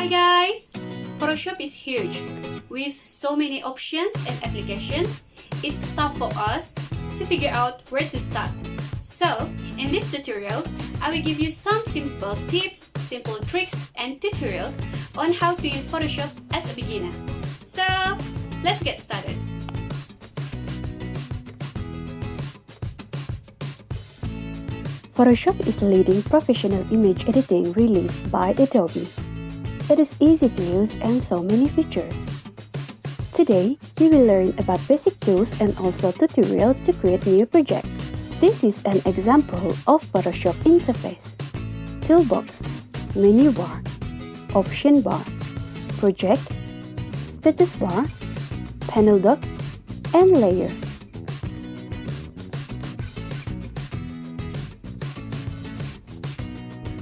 Hi guys! Photoshop is huge. With so many options and applications, it's tough for us to figure out where to start. So, in this tutorial, I will give you some simple tips, simple tricks, and tutorials on how to use Photoshop as a beginner. So, let's get started. Photoshop is the leading professional image editing released by Adobe. It is easy to use and so many features. Today, we will learn about basic tools and also tutorial to create new project. This is an example of Photoshop interface. Toolbox, menu bar, option bar, project, status bar, panel dock, and layer.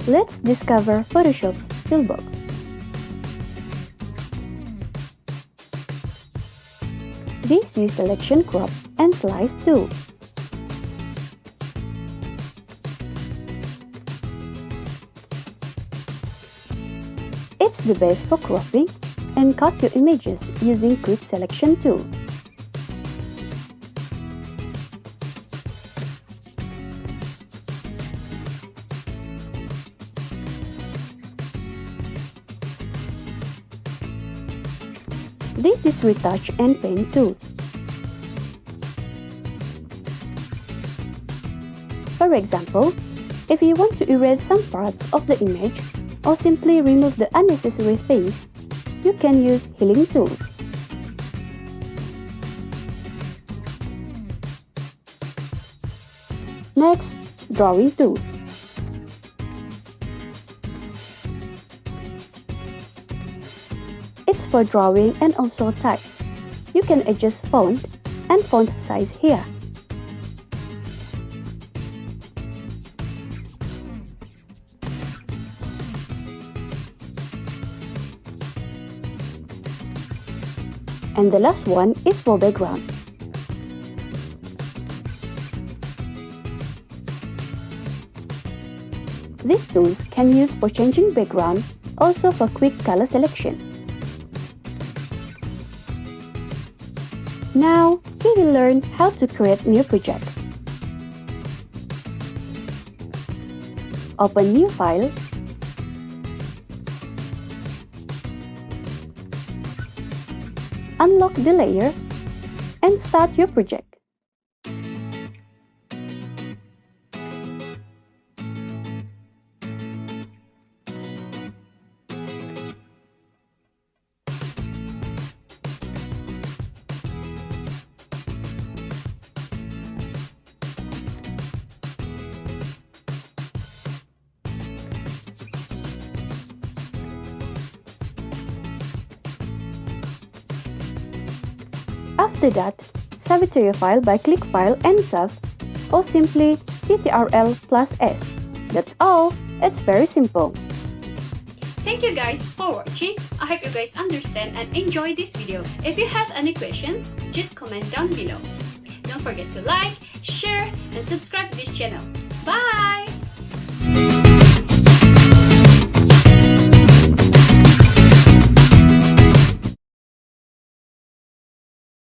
Let's discover Photoshop's Toolbox. This is Selection, Crop, and Slice tools. It's the best for cropping and cut your images using Quick Selection tool. This is Retouch and Paint tools. For example, if you want to erase some parts of the image or simply remove the unnecessary things, you can use Healing tools. Next, Drawing tools. It's for drawing and also type. You can adjust font and font size here. And the last one is for background. These tools can use for changing background, also for quick color selection. Now, we will learn how to create new project. Open New File. Unlock the layer and start your project. After that, save it to your file by click File and Save, or simply Ctrl+S. That's all. It's very simple. Thank you guys for watching. I hope you guys understand and enjoy this video. If you have any questions, just comment down below. Don't forget to like, share, and subscribe to this channel. Bye!